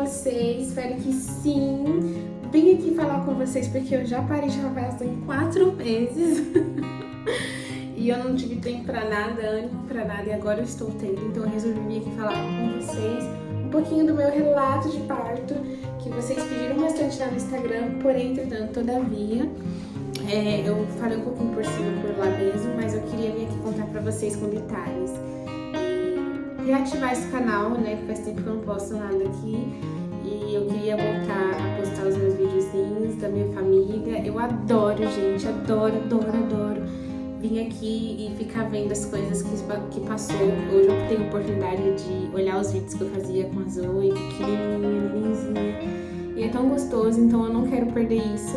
vocês? Espero que sim. Vim aqui falar com vocês porque eu já parei de lavar tem 4 meses. E eu não tive tempo pra nada, ânimo pra nada, e agora eu estou tendo. Então eu resolvi vir aqui falar com vocês um pouquinho do meu relato de parto, que vocês pediram bastante lá no Instagram, porém, entretanto, todavia, eu falei um pouquinho por cima, por lá mesmo, mas eu queria vir aqui contar pra vocês com detalhes. E reativar esse canal, né, que faz tempo que eu não posto nada aqui. E eu queria voltar a postar os meus videozinhos da minha família. Eu adoro, gente, adoro vir aqui e ficar vendo as coisas que passou. Hoje eu tenho a oportunidade de olhar os vídeos que eu fazia com a Zoe, pequenininha, nenenzinha. E é tão gostoso, então eu não quero perder isso.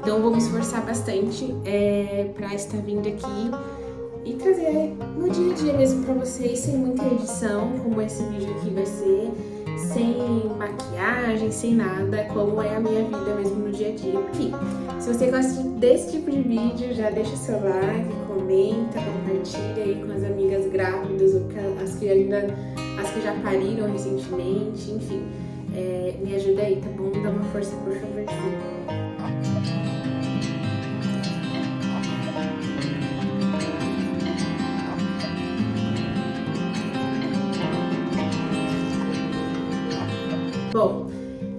Então eu vou me esforçar bastante pra estar vindo aqui e trazer no dia a dia mesmo pra vocês, sem muita edição, como esse vídeo aqui vai ser. Sem maquiagem, sem nada, como é a minha vida mesmo no dia a dia. Porque se você gosta desse tipo de vídeo, já deixa seu like, comenta, compartilha aí com as amigas grávidas, ou as que já pariram recentemente, enfim. Me ajuda aí, tá bom? Dá uma força, por favorzinho. Bom,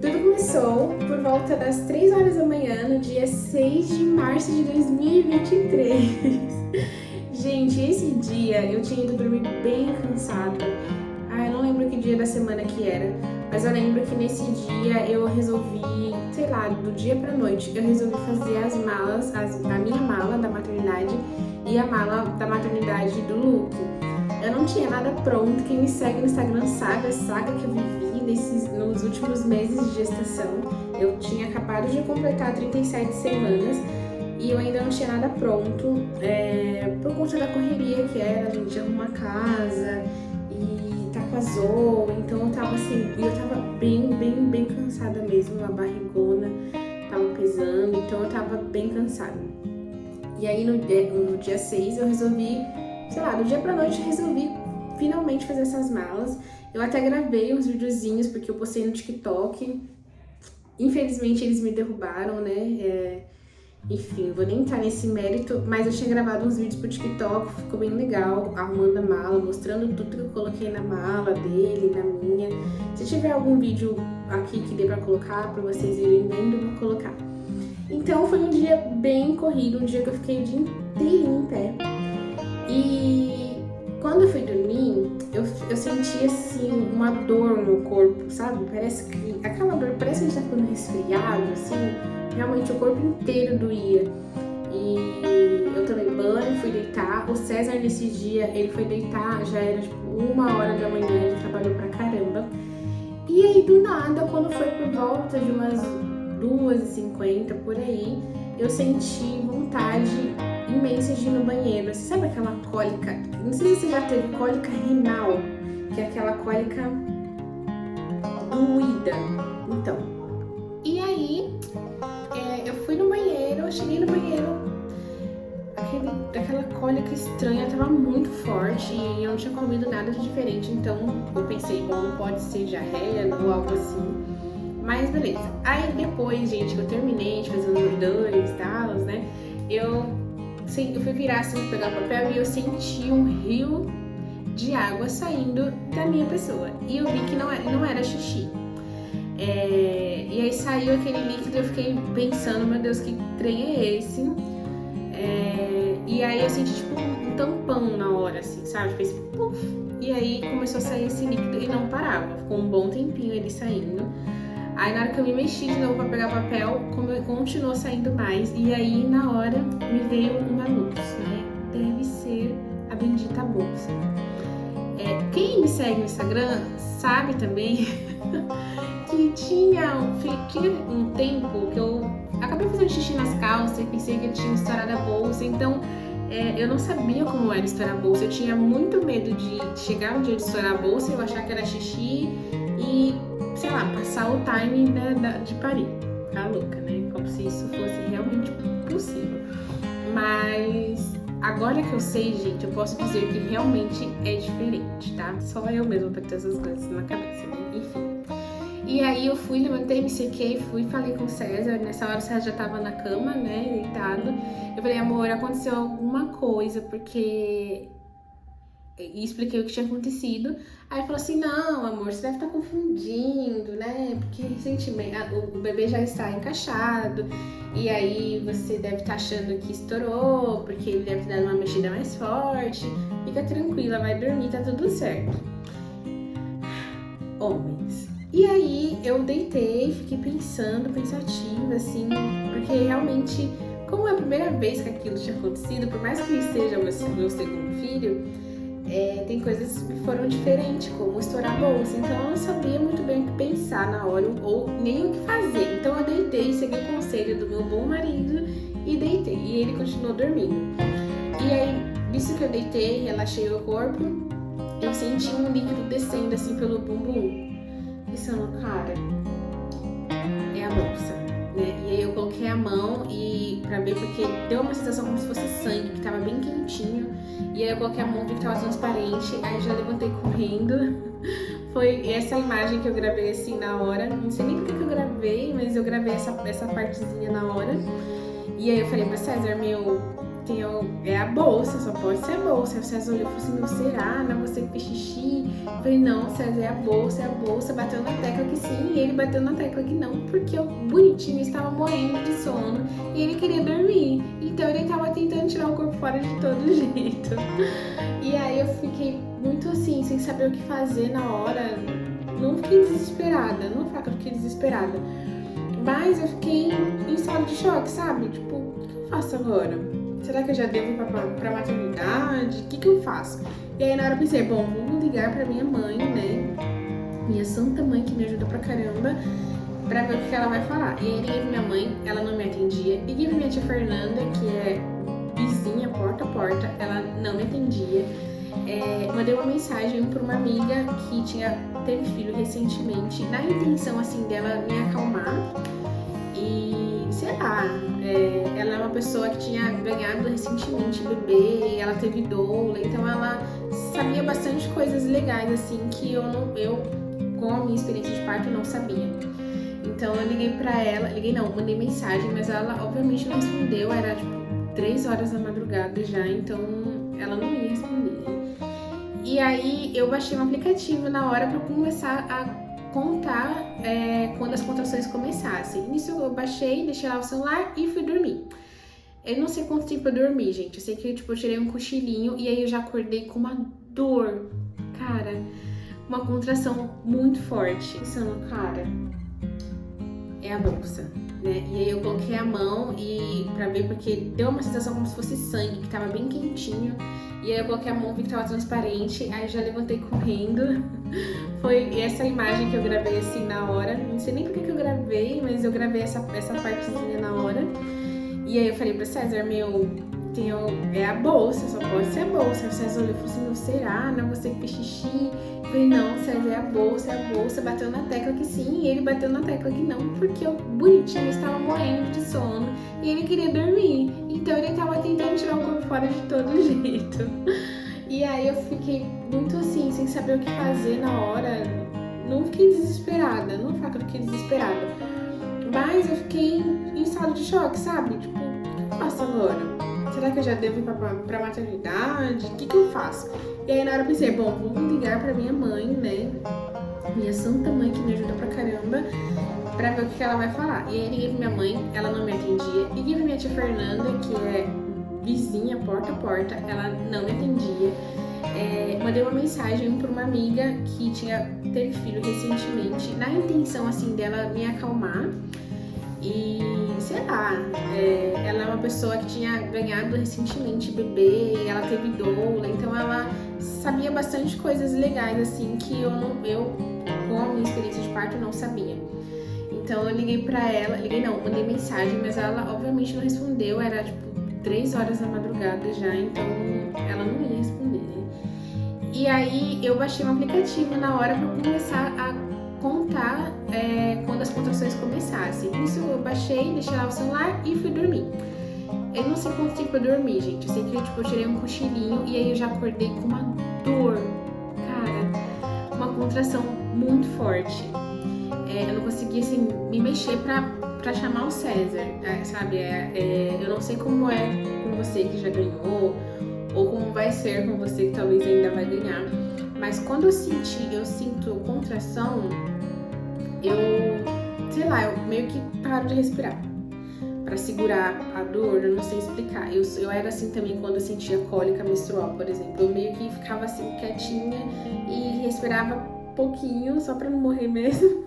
tudo começou por volta das 3 horas da manhã, no dia 6 de março de 2023. Gente, esse dia eu tinha ido dormir bem cansada. Eu não lembro que dia da semana que era, mas eu lembro que nesse dia eu resolvi, sei lá, do dia pra noite, eu resolvi fazer as malas, a minha mala da maternidade e a mala da maternidade do Luke. Eu não tinha nada pronto, quem me segue no Instagram sabe a saga que eu vivi nos últimos meses de gestação. Eu tinha acabado de completar 37 semanas e eu ainda não tinha nada pronto, por conta da correria que era, a gente arrumar a casa e tá com a Zoe, então eu tava assim, eu tava bem cansada mesmo, a barrigona tava pesando, então eu tava bem cansada. E aí no dia 6 eu resolvi, sei lá, do dia pra noite eu resolvi finalmente fazer essas malas. Eu até gravei uns videozinhos porque eu postei no TikTok. Infelizmente eles me derrubaram, né? Enfim, vou nem entrar nesse mérito, mas eu tinha gravado uns vídeos pro TikTok, ficou bem legal, arrumando a mala, mostrando tudo que eu coloquei na mala dele, na minha. Se tiver algum vídeo aqui que dê pra colocar, pra vocês irem vendo, eu vou colocar. Então foi um dia bem corrido, um dia que eu fiquei o dia inteirinho em pé. E quando eu fui dormir, eu senti assim uma dor no corpo, sabe? Parece que aquela dor, parece que a gente tá ficando resfriado, assim. Realmente o corpo inteiro doía. E eu tomei banho, fui deitar. O César nesse dia, ele foi deitar, já era tipo 1h da manhã, ele trabalhou pra caramba. E aí do nada, quando foi por volta de umas 2h50 por aí, eu senti vontade imensa de ir no banheiro. Você sabe aquela cólica? Não sei se você já teve cólica renal, que é aquela cólica doída. Então, e aí eu fui no banheiro, eu cheguei no banheiro, aquela cólica estranha tava muito forte e eu não tinha comido nada de diferente, então eu pensei, bom, não pode ser diarreia ou algo assim. Mas beleza. Aí depois, gente, que eu terminei de fazer os dores e tal, né? Eu fui virar assim pra pegar o papel e eu senti um rio de água saindo da minha pessoa. E eu vi que não era xixi. E aí saiu aquele líquido e eu fiquei pensando, meu Deus, que trem é esse? E aí eu senti tipo um tampão na hora, assim, sabe? Fez puf! E aí começou a sair esse líquido e não parava. Ficou um bom tempinho ele saindo. Aí na hora que eu me mexi de novo pra pegar o papel, continuou saindo mais. E aí na hora me veio uma luz, né? Deve ser a bendita bolsa. Quem me segue no Instagram sabe também que tinha um tempo que eu acabei fazendo xixi nas calças e pensei que eu tinha estourado a bolsa. Então eu não sabia como era estourar a bolsa. Eu tinha muito medo de chegar no dia de estourar a bolsa e eu achar que era xixi e, sei lá, passar o time de parir. Ficar louca, né? Como se isso fosse realmente possível. Mas agora que eu sei, gente, eu posso dizer que realmente é diferente, tá? Só eu mesma pra ter essas coisas na cabeça, né? Enfim. E aí eu fui, levantei, me sequei, fui, falei com o César. Nessa hora o César já tava na cama, né, deitado. Eu falei, amor, aconteceu alguma coisa, porque... E expliquei o que tinha acontecido. Aí ele falou assim, não, amor, você deve estar confundindo, né? Porque recentemente o bebê já está encaixado. E aí você deve estar achando que estourou, porque ele deve ter dado uma mexida mais forte. Fica tranquila, vai dormir, tá tudo certo. Homens. E aí eu deitei, fiquei pensando, pensativa, assim, porque realmente, como é a primeira vez que aquilo tinha acontecido, por mais que seja o meu segundo filho, tem coisas que foram diferentes, como estourar a bolsa. Então eu não sabia muito bem o que pensar na hora, ou nem o que fazer. Então eu deitei, segui o conselho do meu bom marido e deitei. E ele continuou dormindo. E aí, visto que eu deitei, relaxei o corpo, eu senti um líquido descendo assim pelo bumbum. Pensando, cara, é a bolsa, né? E aí eu coloquei a mão e pra ver, porque deu uma sensação como se fosse sangue, que tava bem quentinho. E aí eu coloquei a mão, vi que tava transparente, aí já levantei correndo. Foi essa imagem que eu gravei assim na hora. Não sei nem porque que eu gravei, mas eu gravei essa partezinha na hora. E aí eu falei pra César, é a bolsa, só pode ser a bolsa. Aí o César olhou e falou assim, não será? Não é você que fez xixi? Eu falei, não, César, é a bolsa. Bateu na tecla que sim, e ele bateu na tecla que não, porque o bonitinho estava morrendo de sono e ele queria dormir. Então ele estava tentando tirar o corpo fora de todo jeito. E aí eu fiquei muito assim, sem saber o que fazer na hora. Não fiquei desesperada, não falo que eu fiquei desesperada, mas eu fiquei em estado de choque, sabe? Tipo, o que eu faço agora? Será que eu já devo ir pra maternidade? O que eu faço? E aí na hora eu pensei, bom, vamos ligar pra minha mãe, né? Minha santa mãe que me ajuda pra caramba, pra ver o que ela vai falar. E aí liguei pra minha mãe, ela não me atendia. Liguei pra minha tia Fernanda, que é vizinha, porta a porta, ela não me atendia. Mandei uma mensagem pra uma amiga que teve filho recentemente, na intenção assim dela me acalmar. E sei lá, ela é uma pessoa que tinha ganhado recentemente bebê, ela teve doula, então ela sabia bastante coisas legais assim que eu com a minha experiência de parto não sabia. Então eu liguei pra ela, mandei mensagem, mas ela obviamente não respondeu, era tipo 3 horas da madrugada já, então ela não ia responder. E aí eu baixei um aplicativo na hora pra começar a contar quando as contrações começassem. Nisso eu baixei, deixei lá o celular e fui dormir. Eu não sei quanto tempo eu dormi, gente. Eu sei que eu tirei um cochilinho e aí eu já acordei com uma dor, cara, uma contração muito forte. Pensando, cara, é a bolsa, né? E aí eu coloquei a mão e pra ver, porque deu uma sensação como se fosse sangue, que tava bem quentinho. E aí eu coloquei a mão, vi que tava transparente, aí já levantei correndo. Foi essa imagem que eu gravei assim na hora. Não sei nem porque que eu gravei, mas eu gravei essa partezinha na hora. E aí eu falei pra César, é a bolsa, só pode ser a bolsa. Aí o César olhou e falou assim, não será? Não é você que fez xixi? Eu falei, não, César, é a bolsa. Bateu na tecla que sim, e ele bateu na tecla que não, porque o bonitinho estava morrendo de sono e ele queria dormir. Então ele estava tentando tirar o corpo fora de todo jeito. E aí eu fiquei muito assim, sem saber o que fazer na hora. Não fiquei desesperada, não falo que eu fiquei desesperada, mas eu fiquei em estado de choque, sabe? Tipo, o que eu faço agora? Será que eu já devo ir pra maternidade? O que eu faço? E aí na hora eu pensei, bom, vamos ligar pra minha mãe, né? Minha santa mãe que me ajuda pra caramba, pra ver o que ela vai falar. E aí liguei pra minha mãe, ela não me atendia. Liguei pra minha tia Fernanda, que é vizinha, porta a porta, ela não me atendia. Mandei uma mensagem pra uma amiga que teve filho recentemente, na intenção assim dela me acalmar. E sei lá, ela é uma pessoa que tinha ganhado recentemente bebê, ela teve doula, então ela sabia bastante coisas legais assim que eu com a minha experiência de parto não sabia. Então eu liguei pra ela, mandei mensagem, mas ela obviamente não respondeu, era tipo 3 horas da madrugada já, então ela não ia responder, né? E aí eu baixei um aplicativo na hora pra começar a contar quando as contrações começassem. Isso eu baixei, deixei lá o celular e fui dormir. Eu não sei quanto tempo eu dormi, gente. Eu sei que eu tirei um cochilinho e aí eu já acordei com uma dor, cara, uma contração muito forte. eu não conseguia, assim, me mexer pra chamar o César, sabe? Eu não sei como é com você que já ganhou, ou como vai ser com você que talvez ainda vai ganhar. Mas quando eu sinto contração, sei lá, eu meio que paro de respirar pra segurar a dor, eu não sei explicar. Eu era assim também quando eu sentia cólica menstrual, por exemplo. Eu meio que ficava assim quietinha e respirava pouquinho, só pra não morrer mesmo,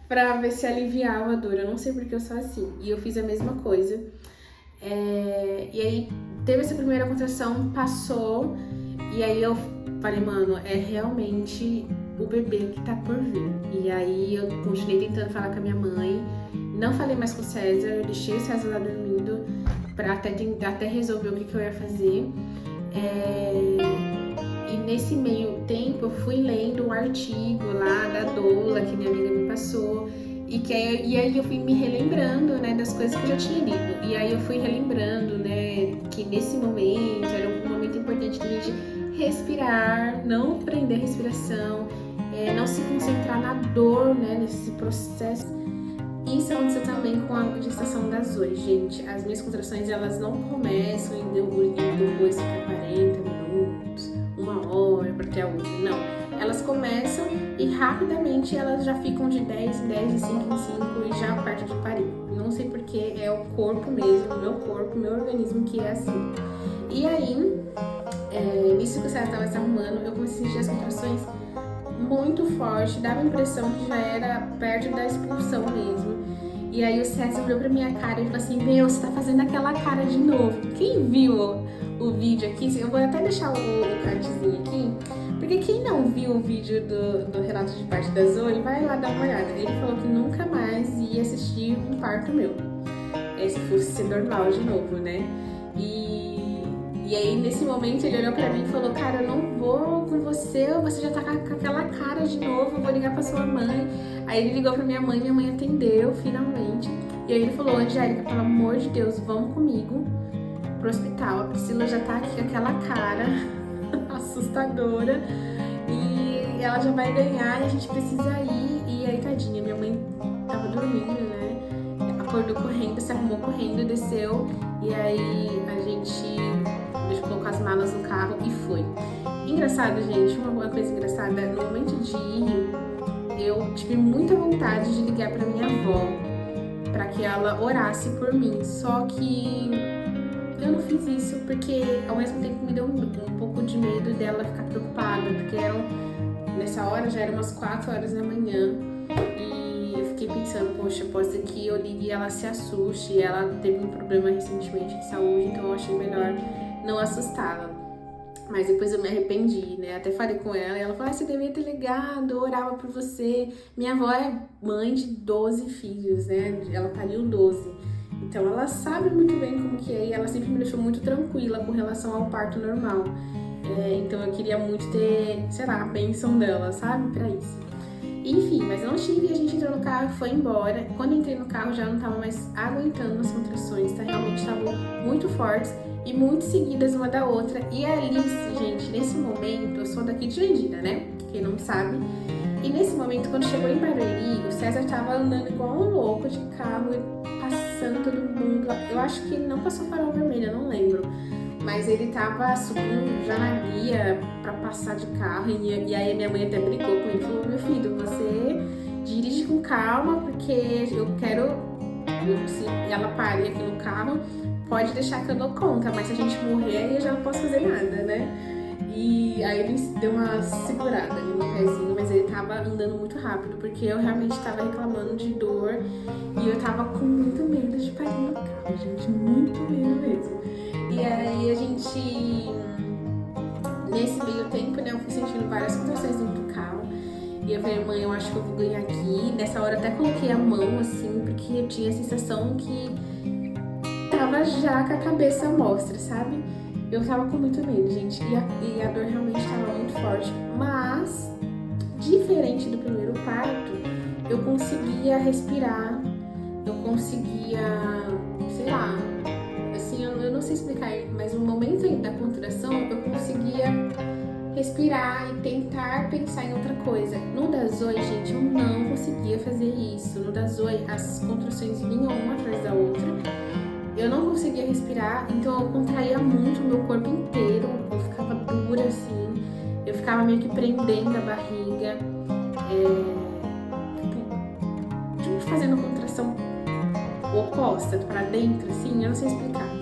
pra ver se aliviava a dor. Eu não sei porque eu sou assim. E eu fiz a mesma coisa. E aí teve essa primeira contração, passou, e aí eu falei, mano, é realmente o bebê que tá por vir. E aí eu continuei tentando falar com a minha mãe, não falei mais com o César, eu deixei o César lá dormindo pra até resolver o que eu ia fazer. E nesse meio tempo eu fui lendo um artigo lá da doula que minha amiga me passou. E aí eu fui me relembrando, né, das coisas que eu já tinha lido. E aí eu fui relembrando, né, que nesse momento era um momento importante da gente respirar, não prender a respiração, não se concentrar na dor, né, nesse processo. Isso aconteceu também com a gestação da Zoe, gente. As minhas contrações, elas não começam e depois fica 40 minutos, 1 hora pra ter a outra, não. Elas começam e rapidamente elas já ficam de 10 em 10, de 5 em 5 e já perto de parir. Não sei porque é o corpo mesmo, meu corpo, meu organismo que é assim. E aí, nisso que o César estava se arrumando, eu comecei a sentir as contrações muito forte, dava a impressão que já era perto da expulsão mesmo. E aí o César olhou pra minha cara e falou assim, meu, você tá fazendo aquela cara de novo. Quem viu o vídeo aqui, eu vou até deixar o cardzinho aqui, porque quem não viu o vídeo do relato de parto da Zoe, vai lá dar uma olhada. Ele falou que nunca mais ia assistir um parto meu, se fosse ser normal de novo, né? E aí, nesse momento, ele olhou pra mim e falou, cara, eu não vou com você já tá com aquela cara de novo, eu vou ligar pra sua mãe. Aí ele ligou pra minha mãe atendeu, finalmente. E aí ele falou, Angélica, pelo amor de Deus, vamos comigo pro hospital. A Priscila já tá aqui com aquela cara assustadora e ela já vai ganhar e a gente precisa ir. E aí, tadinha, minha mãe tava dormindo, né? Acordou correndo, se arrumou correndo, desceu. E aí a gente colocou as malas no carro e foi. Engraçado, gente, uma coisa engraçada, no momento de ir, eu tive muita vontade de ligar pra minha avó, pra que ela orasse por mim, só que eu não fiz isso, porque ao mesmo tempo me deu um pouco de medo dela ficar preocupada, porque nessa hora já eram umas 4 horas da manhã, e eu fiquei pensando, poxa, pode ser que eu ligue e ela se assuste, ela teve um problema recentemente de saúde, então eu achei melhor não assustá-la. Mas depois eu me arrependi, né? Até falei com ela e ela falou, você devia ter ligado, eu orava por você. Minha avó é mãe de 12 filhos, né? Ela pariu 12. Então ela sabe muito bem como que é e ela sempre me deixou muito tranquila com relação ao parto normal. Então eu queria muito ter, sei lá, a bênção dela, sabe? Pra isso. Enfim, mas eu não tive, a gente entrou no carro e foi embora. Quando eu entrei no carro já não tava mais aguentando as contrações, tá? Realmente estavam muito fortes e muito seguidas uma da outra. E a Alice, gente, nesse momento, eu sou daqui de Jandira, né? Quem não sabe. E nesse momento, quando chegou em Barueri, o César tava andando igual um louco de carro, passando todo mundo. Eu acho que ele não passou farol vermelho, eu não lembro. Mas ele tava subindo já na guia pra passar de carro. E aí minha mãe até brigou com ele. Falou, meu filho, você dirige com calma, porque eu quero... Se ela parir aqui no carro, pode deixar que eu dou conta. Mas se a gente morrer, aí eu já não posso fazer nada, né? E aí ele deu uma segurada ali no pezinho, mas ele tava andando muito rápido, porque eu realmente tava reclamando de dor. E eu tava com muito medo de parir no carro, gente. Muito medo mesmo. E aí a gente, nesse meio tempo, né, eu fui sentindo várias contrações dentro do carro. E eu falei, mãe, eu acho que eu vou ganhar aqui. Nessa hora eu até coloquei a mão assim, porque eu tinha a sensação que tava já com a cabeça à mostra, sabe? Eu tava com muito medo, gente. E a dor realmente tava muito forte. Mas, diferente do primeiro parto, eu conseguia respirar. Eu conseguia, sei lá... Assim, eu não sei explicar, mas no momento da contração eu conseguia respirar e tentar pensar em outra coisa. No da Zoe, gente, eu não conseguia fazer isso. No da Zoe, as contrações vinham uma atrás da outra. Eu não conseguia respirar, então eu contraía muito o meu corpo inteiro. Eu ficava dura, assim. Eu ficava meio que prendendo a barriga. Tipo, fazendo contração oposta, pra dentro, assim. Eu não sei explicar.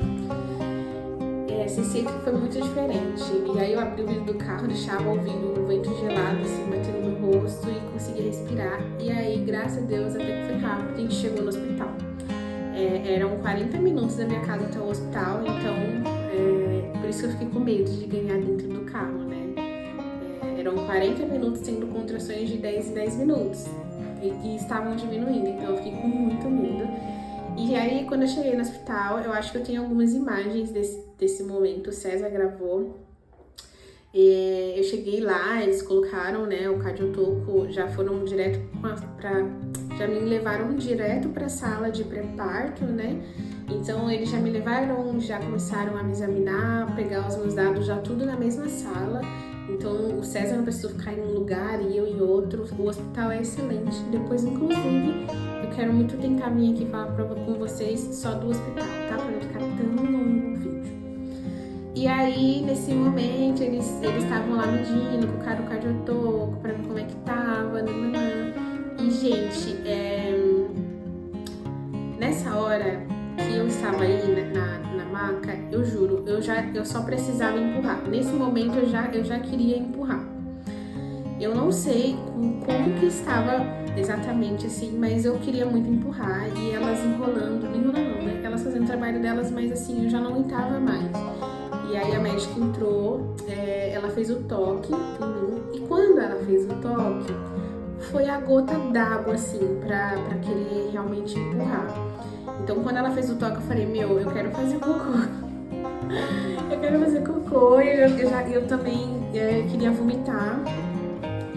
Esse ciclo foi muito diferente. E aí eu abri o vidro do carro, deixava ouvindo o vento gelado, assim, batendo no rosto e conseguia respirar. E aí, graças a Deus, até que foi rápido, a gente chegou no hospital. Eram 40 minutos da minha casa até o hospital, então por isso que eu fiquei com medo de ganhar dentro do carro, né? Eram 40 minutos tendo contrações de 10 em 10 minutos. E estavam diminuindo, então eu fiquei com muito medo. E aí, quando eu cheguei no hospital, eu acho que eu tenho algumas imagens desse momento, o César gravou. Eu cheguei lá, eles colocaram, né, o cardiotoco, já foram direto já me levaram direto para a sala de pré-parto, né? Então, eles já me levaram, já começaram a me examinar, pegar os meus dados, já tudo na mesma sala. Então, o César não precisou ficar em um lugar e eu em outro. O hospital é excelente. Depois, inclusive, eu quero muito tentar vir aqui falar com vocês só do hospital, tá? Pra não ficar tão longo o vídeo. E aí, nesse momento, eles estavam lá medindo, colocaram o cardiotoco pra ver como é que tava, E, gente, nessa hora que eu estava aí na maca, eu juro, eu só precisava empurrar. Nesse momento eu já queria empurrar. Eu não sei como que estava exatamente assim, mas eu queria muito empurrar e elas enrolando não, né? Elas fazendo o trabalho delas, mas assim, eu já não aguentava mais. E aí a médica entrou, ela fez o toque em mim, e quando ela fez o toque, foi a gota d'água, assim, pra querer realmente empurrar. Então, quando ela fez o toque, eu falei, eu quero fazer cocô. Eu quero fazer cocô, e eu também queria vomitar.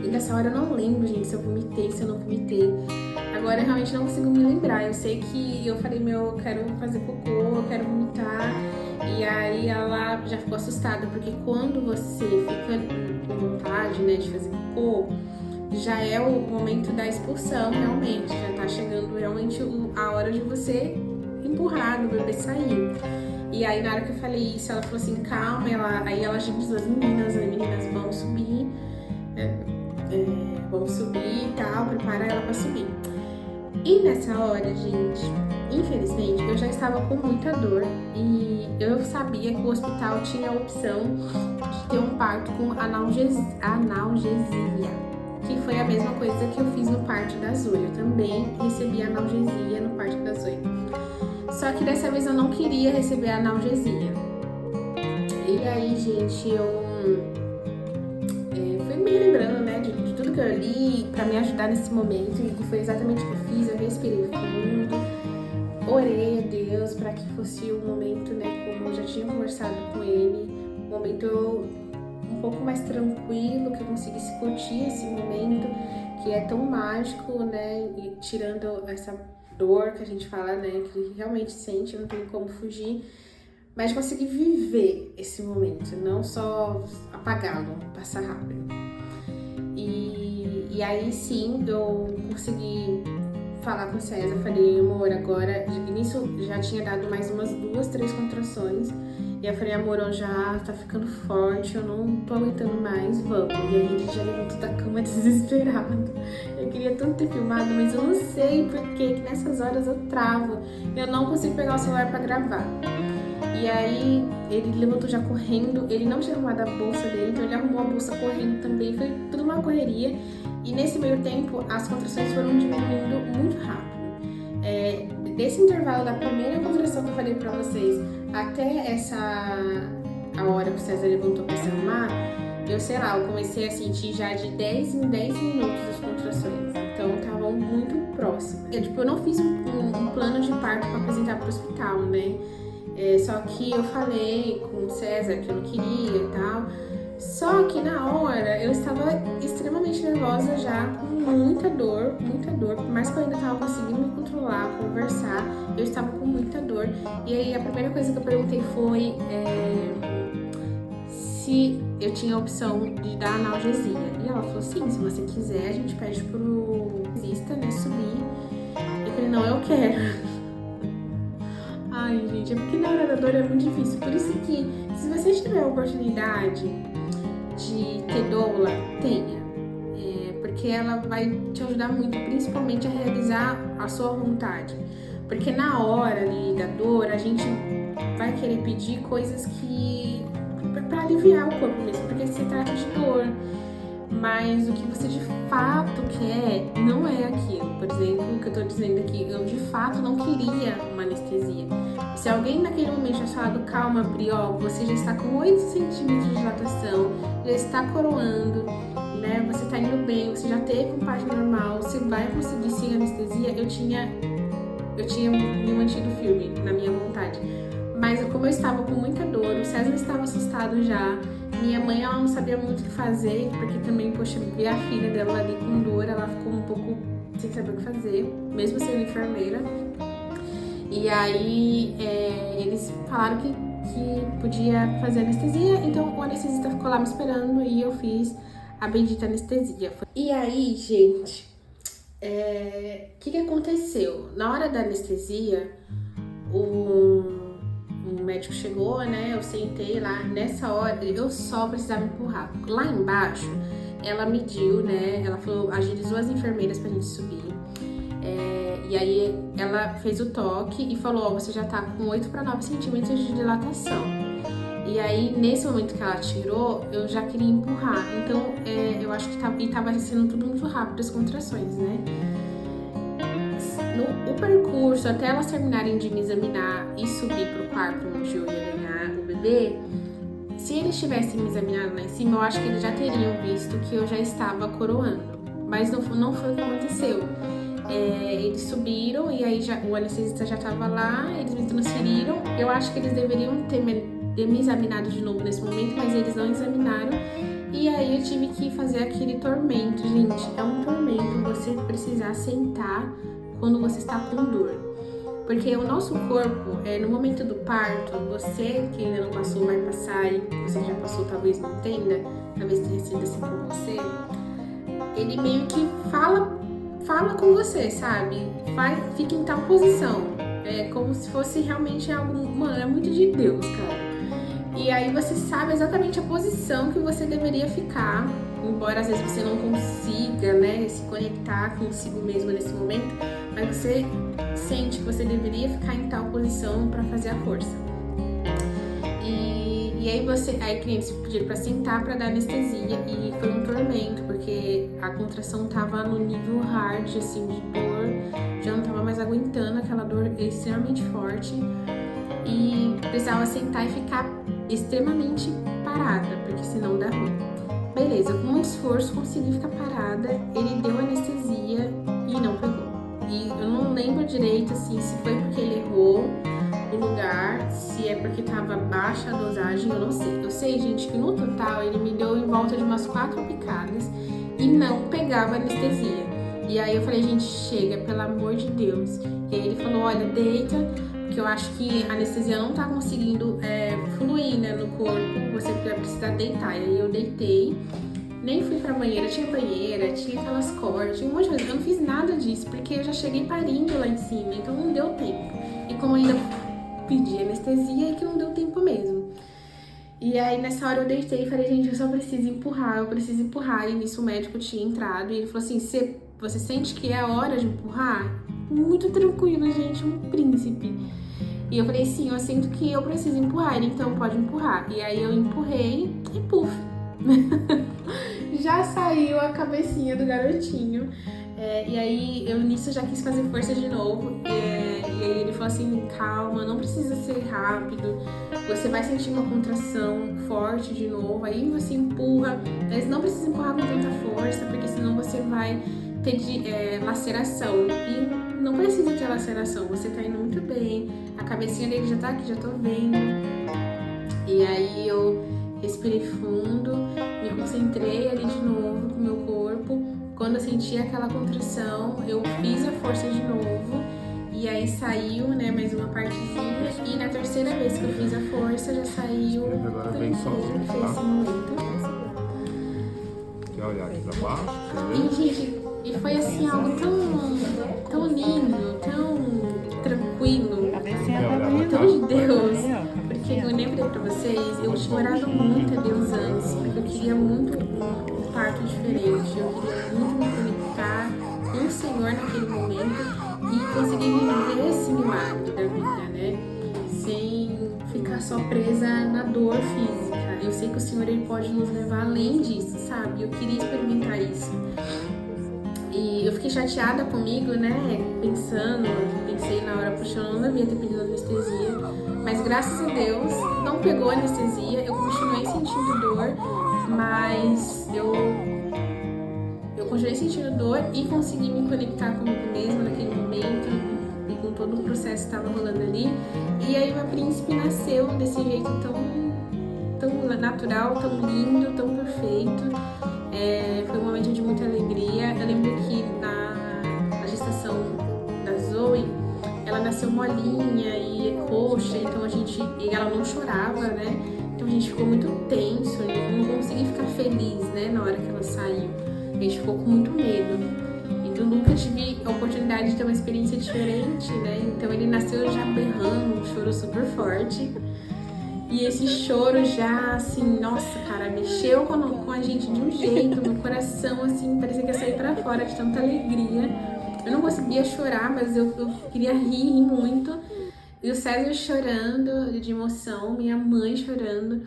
E nessa hora eu não lembro, gente, se eu vomitei, se eu não vomitei. Agora eu realmente não consigo me lembrar. Eu sei que eu falei, eu quero fazer cocô, eu quero vomitar. E aí ela já ficou assustada, porque quando você fica com vontade, né, de fazer cocô, já é o momento da expulsão, realmente. Já tá chegando realmente a hora de você empurrar, do bebê sair. E aí, na hora que eu falei isso, ela falou assim, calma. Aí ela já disse, as meninas, vão subir. Vamos subir e tal, prepara ela pra subir. E nessa hora, gente, infelizmente, eu já estava com muita dor e eu sabia que o hospital tinha a opção de ter um parto com analgesia, que foi a mesma coisa que eu fiz no parto da Zoe. Eu também recebi analgesia no parto da Zoe. Só que dessa vez eu não queria receber a analgesia. E aí, gente, eu fui me lembrando, né, de tudo que eu li pra me ajudar nesse momento, e foi exatamente o que eu fiz. Eu respirei fundo, orei a Deus pra que fosse um momento, né, como eu já tinha conversado com ele, um momento um pouco mais tranquilo, que eu conseguisse curtir esse momento que é tão mágico, né, e tirando essa dor que a gente fala, né, que realmente sente, não tem como fugir. Mas conseguir viver esse momento, não só apagá-lo, passar rápido. E aí sim, eu consegui falar com o César, falei, amor, agora, nisso já tinha dado mais umas 2, 3 contrações. E eu falei, amor, eu já tá ficando forte, eu não tô aguentando mais, vamos. E aí ele já levantou da cama desesperado. Eu queria tanto ter filmado, mas eu não sei por que nessas horas eu travo. Eu não consigo pegar o celular pra gravar. E aí ele levantou já correndo, ele não tinha arrumado a bolsa dele, então ele arrumou a bolsa correndo também, foi tudo uma correria. E nesse meio tempo as contrações foram diminuindo muito rápido. Desse intervalo da primeira contração que eu falei pra vocês até a hora que o César levantou pra se arrumar, eu comecei a sentir já de 10 em 10 minutos as contrações. Então estavam muito próximas. Eu não fiz um plano de parto pra apresentar pro hospital, né? Só que eu falei com o César que eu não queria e tal. Só que na hora eu estava extremamente nervosa já, com muita dor. Por mais que eu ainda estava conseguindo me controlar, conversar, eu estava com muita dor. E aí a primeira coisa que eu perguntei foi se eu tinha a opção de dar analgesia. E ela falou assim, se você quiser, a gente pede pro anestesista, né, subir. Eu falei, não, eu quero. Ai, gente, é porque na hora da dor é muito difícil. Por isso que, se você tiver a oportunidade de ter doula, tenha. Porque ela vai te ajudar muito, principalmente a realizar a sua vontade. Porque na hora ali da dor, a gente vai querer pedir coisas que... pra aliviar o corpo mesmo, porque se trata de dor. Mas o que você de fato quer não é aquilo. Por exemplo, o que eu tô dizendo aqui, eu de fato não queria uma anestesia. Se alguém naquele momento tivesse falado, calma, Bri, ó, você já está com 8 centímetros de dilatação, já está coroando, né? Você tá indo bem, você já teve um parto normal, você vai conseguir sem anestesia. Eu tinha me mantido firme na minha vontade. Mas como eu estava com muita dor, o César estava assustado já. Minha mãe, ela não sabia muito o que fazer, porque também, poxa, ver a filha dela ali com dor, ela ficou um pouco sem saber o que fazer, mesmo sendo enfermeira. E aí, eles falaram que podia fazer anestesia, então o anestesista ficou lá me esperando e eu fiz a bendita anestesia. E aí, gente, o que aconteceu? Na hora da anestesia, o médico chegou, né? Eu sentei lá. Nessa hora, eu só precisava empurrar. Lá embaixo, ela mediu, né? Ela falou, agilizou as enfermeiras pra gente subir. E aí, ela fez o toque e falou, ó, você já tá com 8 para 9 centímetros de dilatação. E aí, nesse momento que ela tirou, eu já queria empurrar. Então, eu acho que tava sendo tudo muito rápido, as contrações, né? O percurso, até elas terminarem de me examinar e subir pro quarto onde eu ia ganhar o bebê, se eles tivessem me examinado lá em cima, eu acho que eles já teriam visto que eu já estava coroando. Mas não foi o que aconteceu. Eles subiram e aí o anestesista já estava lá, eles me transferiram. Eu acho que eles deveriam ter me examinado de novo nesse momento, mas eles não examinaram. E aí eu tive que fazer aquele tormento. Gente, é um tormento você precisar sentar quando você está com dor. Porque o nosso corpo, no momento do parto, você que ainda não passou, vai passar, e você já passou, talvez não entenda, talvez tenha sido assim com você, ele meio que fala com você, sabe? Fica em tal posição. É como se fosse realmente algo, mano, é muito de Deus, cara. E aí você sabe exatamente a posição que você deveria ficar, embora às vezes você não consiga, né, se conectar consigo mesmo nesse momento, mas você sente que você deveria ficar em tal posição para fazer a força. E aí clientes pediram para sentar para dar anestesia e foi um tormento, porque a contração tava no nível hard, assim, de dor, já não tava mais aguentando aquela dor extremamente forte e precisava sentar e ficar extremamente parada, porque senão dá ruim. Beleza, com muito esforço consegui ficar parada, ele deu anestesia e não pegou. E eu não lembro direito, assim, se foi porque ele errou o lugar, se é porque tava baixa a dosagem, eu não sei. Eu sei, gente, que no total ele me deu em volta de umas 4 picadas e não pegava anestesia. E aí eu falei, gente, chega, pelo amor de Deus. E aí ele falou, olha, deita, porque eu acho que a anestesia não tá conseguindo fluir, né, no corpo, você vai precisar deitar. E aí eu deitei, nem fui pra banheira, tinha aquelas cordas, tinha um monte de coisa. Eu não fiz nada disso, porque eu já cheguei parindo lá em cima, então não deu tempo. E como ainda pedi anestesia, é que não deu tempo mesmo. E aí nessa hora eu deitei e falei, gente, eu só preciso empurrar. E nisso o médico tinha entrado e ele falou assim, você sente que é a hora de empurrar? Muito tranquilo, gente, um príncipe. E eu falei, sim, eu sinto que eu preciso empurrar, ele então pode empurrar. E aí eu empurrei e puf. Já saiu a cabecinha do garotinho. E aí eu nisso já quis fazer força de novo. E aí ele falou assim, calma, não precisa ser rápido. Você vai sentir uma contração forte de novo. Aí você empurra, mas não precisa empurrar com tanta força, porque senão você vai ter laceração. E não precisa ter laceração, você tá indo muito bem. A cabecinha dele já tá aqui, já tô vendo. E aí eu respirei fundo, me concentrei ali de novo com o meu corpo. Quando eu senti aquela contração, eu fiz a força de novo E aí saiu, né, mais uma partezinha. E na terceira vez que eu fiz a força, já saiu Agora vem sozinho, foi esse tá? momento. Quer olhar aqui pra baixo? E, gente, e foi assim, algo tão lindo, tão tranquilo, tão de Deus. Porque eu lembrei pra vocês, eu tinha orado muito a Deus antes, porque eu queria muito um parto diferente, eu queria muito me conectar com o Senhor naquele momento e conseguir viver esse milagre da vida, né? Sem ficar só presa na dor física. Eu sei que o Senhor ele pode nos levar além disso, sabe? Eu queria experimentar isso. E eu fiquei chateada comigo, né? Pensei na hora, puxa, eu não devia ter pedido anestesia. Mas graças a Deus, não pegou anestesia. Eu continuei sentindo dor, mas eu continuei sentindo dor e consegui me conectar comigo mesma naquele momento e com todo o processo que estava rolando ali. E aí meu príncipe nasceu desse jeito tão natural, tão lindo, tão perfeito. Foi um momento de muita alegria. Eu lembro que na gestação da Zoe, ela nasceu molinha e roxa, então e ela não chorava, né? Então a gente ficou muito tenso, eu não consegui ficar feliz, né, na hora que ela saiu. A gente ficou com muito medo. Então nunca tive a oportunidade de ter uma experiência diferente, né? Então ele nasceu já berrando, um choro super forte. E esse choro já, assim, nossa, cara, mexeu com a gente de um jeito, meu coração, assim, parecia que ia sair pra fora de tanta alegria. Eu não conseguia chorar, mas eu queria rir muito. E o César chorando de emoção, minha mãe chorando.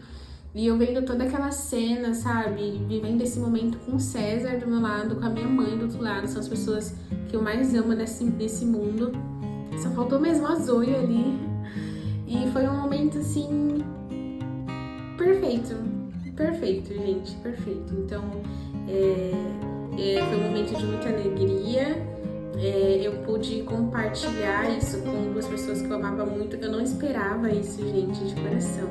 E eu vendo toda aquela cena, sabe? Vivendo esse momento com o César do meu lado, com a minha mãe do outro lado. São as pessoas que eu mais amo nesse mundo. Só faltou mesmo a Zoe ali. E foi um momento, assim, perfeito. Perfeito, gente, perfeito. Então, foi um momento de muita alegria. Eu pude compartilhar isso com duas pessoas que eu amava muito. Eu não esperava isso, gente, de coração.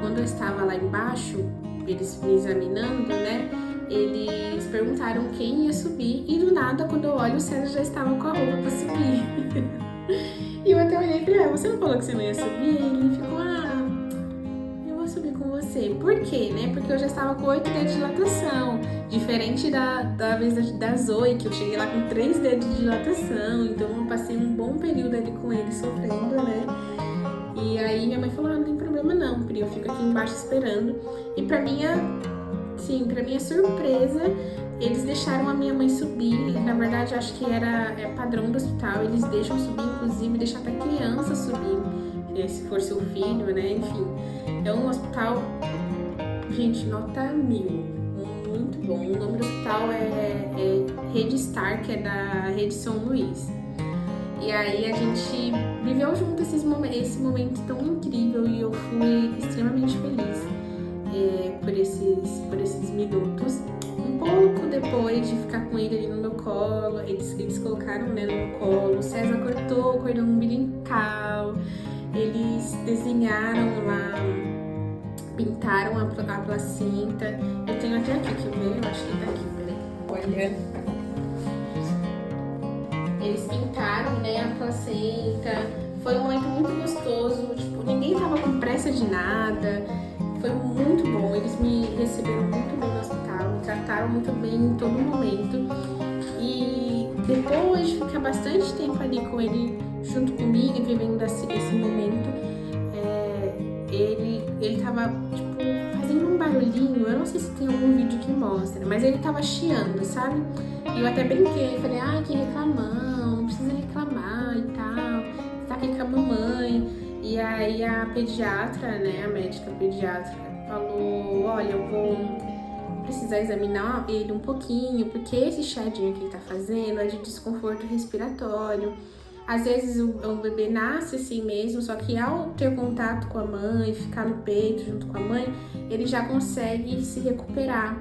Quando eu estava lá embaixo, eles me examinando, né? Eles perguntaram quem ia subir. E do nada, quando eu olho, o César já estava com a roupa pra subir. E eu até olhei e falei, você não falou que você não ia subir? E ele ficou, eu vou subir com você. Por quê, né? Porque eu já estava com 8 dedos de dilatação. Diferente da vez da Zoe, que eu cheguei lá com 3 dedos de dilatação. Então eu passei um bom período ali com ele sofrendo, né? E aí minha mãe falou, não tem problema não, Pri, eu fico aqui embaixo esperando. E pra minha surpresa, eles deixaram a minha mãe subir. Na verdade, acho que é padrão do hospital, eles deixam subir, inclusive deixam até criança subir, se for seu filho, né, enfim. É um hospital, gente, nota 1000, muito bom. O nome do hospital é Rede Star, que é da Rede São Luís. E aí a gente viveu junto esse momento tão incrível e eu fui extremamente feliz por esses minutos. Um pouco depois de ficar com ele ali no meu colo, eles colocaram, né, no meu colo. O César cortou o cordão umbilical, eles desenharam lá, pintaram a placenta. Eu tenho até aqui, quer ver? Eu acho que tá aqui, peraí. Olha. Eles pintaram, né, a placenta. Foi um momento muito gostoso, tipo, ninguém tava com pressa de nada. Foi muito bom, eles me receberam muito bem no hospital, me trataram muito bem em todo momento. E depois de ficar bastante tempo ali com ele, junto comigo e vivendo esse momento, ele tava, tipo, fazendo um barulhinho. Eu não sei se tem algum vídeo que mostra, mas ele tava chiando, sabe? E eu até brinquei, falei, que reclamão, não precisa reclamar e tal, você tá aqui com a mamãe. E aí a pediatra, né, a médica pediatra falou, olha, eu vou precisar examinar ele um pouquinho, porque esse chiadinho que ele tá fazendo é de desconforto respiratório. Às vezes o bebê nasce assim mesmo, só que ao ter contato com a mãe, ficar no peito junto com a mãe, ele já consegue se recuperar,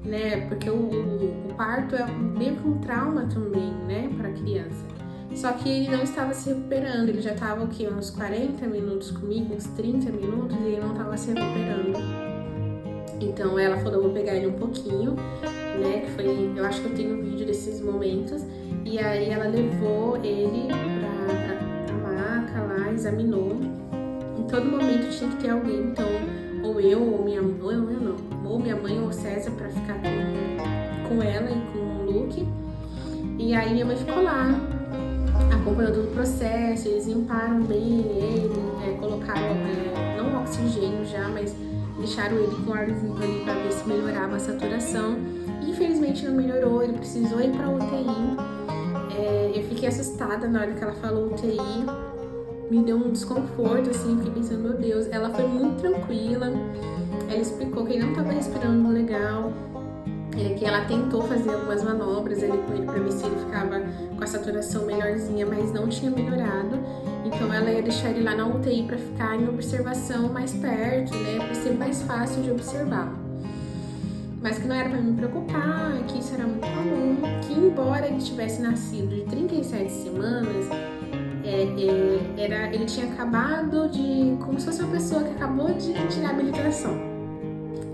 né? Porque o parto é meio que um trauma também, né, para a criança. Só que ele não estava se recuperando, ele já estava uns 40 minutos comigo, uns 30 minutos, e ele não estava se recuperando. Então ela falou, eu vou pegar ele um pouquinho, né, que foi, eu acho que eu tenho um vídeo desses momentos, E aí ela levou ele pra maca lá, examinou. Em todo momento tinha que ter alguém, então, ou eu, ou minha mãe, ou minha mãe ou César pra ficar com ela e com o Luke. E aí minha mãe ficou lá, acompanhando todo o processo, eles limparam bem ele, colocaram, não oxigênio já, mas deixaram ele com arzinho ali pra ver se melhorava a saturação. Infelizmente não melhorou, ele precisou ir pra UTI. Eu fiquei assustada na hora que ela falou UTI, me deu um desconforto, assim, fiquei pensando, meu Deus. Ela foi muito tranquila, ela explicou que ele não estava respirando legal, que ela tentou fazer algumas manobras ali com ele pra ver se ele ficava com a saturação melhorzinha, mas não tinha melhorado. Então ela ia deixar ele lá na UTI pra ficar em observação mais perto, né, pra ser mais fácil de observar. Mas que não era pra me preocupar, que isso era muito comum, que embora ele tivesse nascido de 37 semanas, ele tinha acabado como se fosse uma pessoa que acabou de tirar a habilitação.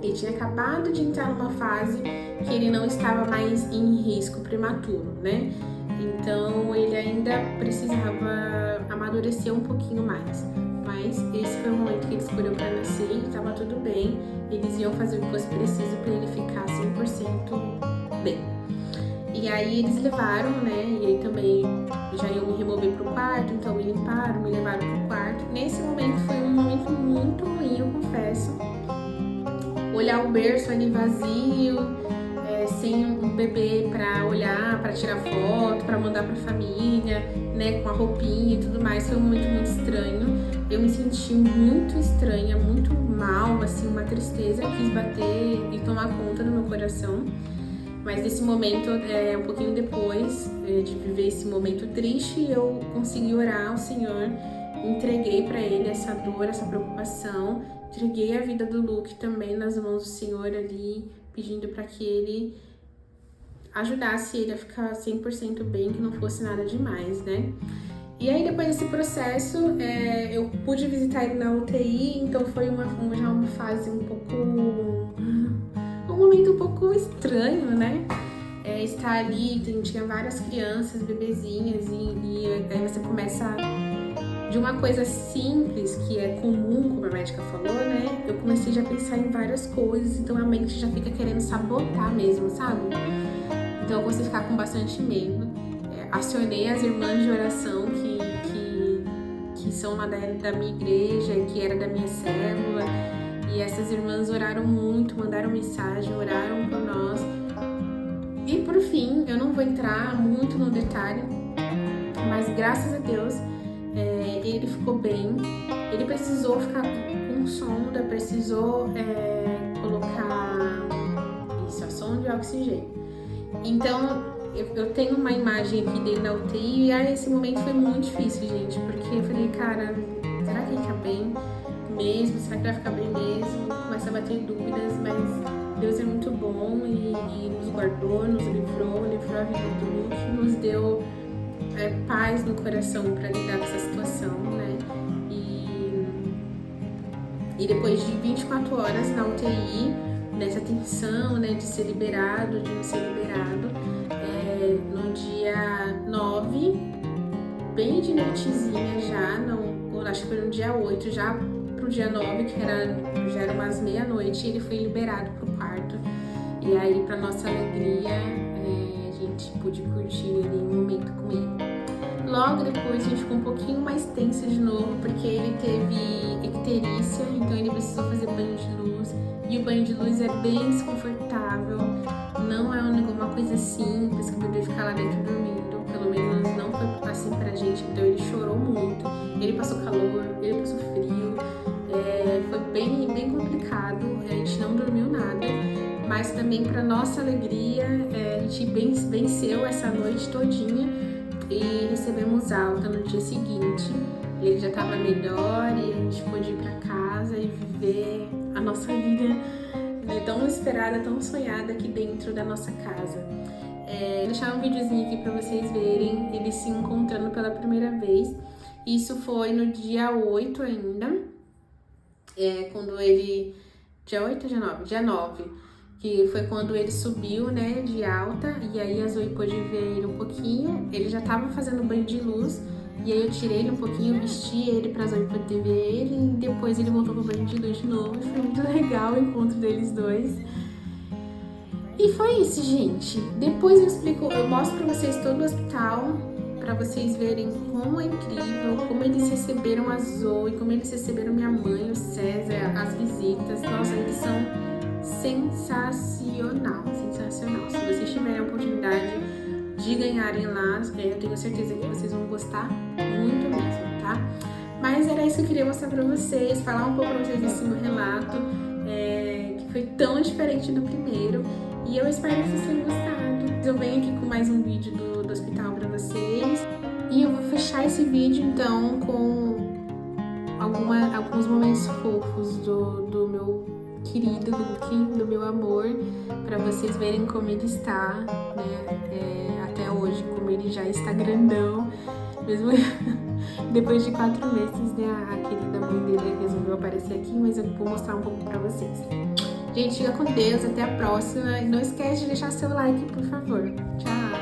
Ele tinha acabado de entrar numa fase que ele não estava mais em risco prematuro, né? Então ele ainda precisava amadurecer um pouquinho mais. Mas esse foi o momento que ele escolheu para nascer e estava tudo bem. Eles iam fazer o que fosse preciso para ele ficar 100% bem. E aí eles levaram, né? E aí também já iam me remover pro quarto, então me limparam, me levaram pro quarto. Nesse momento foi um momento muito ruim, eu confesso. Olhar o berço ali vazio, sem um bebê pra olhar, pra tirar foto, pra mandar pra família, né? Com a roupinha e tudo mais, foi um momento muito estranho. Eu me senti muito estranha, muito mal, assim, uma tristeza, quis bater e tomar conta do meu coração. Mas nesse momento, um pouquinho depois de viver esse momento triste, eu consegui orar ao Senhor, entreguei para Ele essa dor, essa preocupação, entreguei a vida do Luke também nas mãos do Senhor ali, pedindo para que Ele ajudasse ele a ficar 100% bem, que não fosse nada demais, né? E aí depois desse processo, eu pude visitar ele na UTI, então foi já uma fase um momento um pouco estranho, né? Estar ali, tinha várias crianças, bebezinhas, e aí você começa de uma coisa simples, que é comum, como a médica falou, né? Eu comecei já a pensar em várias coisas, então a mente já fica querendo sabotar mesmo, sabe? Então eu comecei a ficar com bastante medo. Acionei as irmãs de oração que são lá da minha igreja, que era da minha célula, e essas irmãs oraram muito, mandaram mensagem, oraram por nós. E por fim, eu não vou entrar muito no detalhe, mas graças a Deus ele ficou bem. Ele precisou ficar com sonda, precisou colocar a sonda de oxigênio. Então eu tenho uma imagem aqui dele na UTI, e aí esse momento foi muito difícil, gente, porque eu falei, cara, será que ele tá bem mesmo? Será que vai ficar bem mesmo? Começa a bater dúvidas, mas Deus é muito bom e nos guardou, nos livrou a vida do Luke, nos deu paz no coração para lidar com essa situação, né? E depois de 24 horas na UTI, nessa tensão, né, de ser liberado, de não ser liberado, no dia 9, bem de noitezinha já, acho que foi no dia 8, já pro dia 9, que já era umas meia-noite, ele foi liberado pro quarto. E aí, pra nossa alegria, a gente pôde curtir ali um momento com ele. Logo depois, a gente ficou um pouquinho mais tensa de novo, porque ele teve icterícia, então ele precisou fazer banho de luz. E o banho de luz é bem desconfortável, não é uma coisa simples que o bebê ficar lá dentro dormindo, pelo menos não foi assim pra gente, então ele chorou muito, ele passou calor, ele passou frio, foi bem complicado, a gente não dormiu nada, mas também pra nossa alegria, a gente venceu essa noite todinha e recebemos alta no dia seguinte. Ele já estava melhor e a gente pôde ir pra casa e viver a nossa vida, né, tão esperada, tão sonhada aqui dentro da nossa casa. Vou deixar um videozinho aqui pra vocês verem ele se encontrando pela primeira vez. Isso foi no dia 8 ainda, quando ele... Dia 8 ou dia 9? Dia 9, que que foi quando ele subiu, né, de alta, e aí a Zoe pôde ver ele um pouquinho. Ele já tava fazendo banho de luz, e aí eu tirei ele um pouquinho, vesti ele pra Zoe poder ver ele, e depois ele voltou pro banho de luz de novo. Foi muito legal o encontro deles dois. E foi isso, gente. Depois eu mostro pra vocês todo o hospital, pra vocês verem como é incrível, como eles receberam a Zoe, como eles receberam minha mãe, o César, as visitas. Nossa, eles são sensacional. Se vocês tiverem a oportunidade de ganharem lá, eu tenho certeza que vocês vão gostar muito mesmo, tá? Mas era isso que eu queria mostrar pra vocês, falar um pouco pra vocês desse meu relato, que foi tão diferente do primeiro. E eu espero que vocês tenham gostado. Eu venho aqui com mais um vídeo do hospital pra vocês. E eu vou fechar esse vídeo, então, com alguns momentos fofos do meu querido Luke, do meu amor, pra vocês verem como ele está, né? Até hoje, como ele já está grandão. Mesmo depois de 4 meses, né? A querida mãe dele resolveu aparecer aqui, mas eu vou mostrar um pouco pra vocês. Gente, fica com Deus, até a próxima. E não esquece de deixar seu like, por favor. Tchau!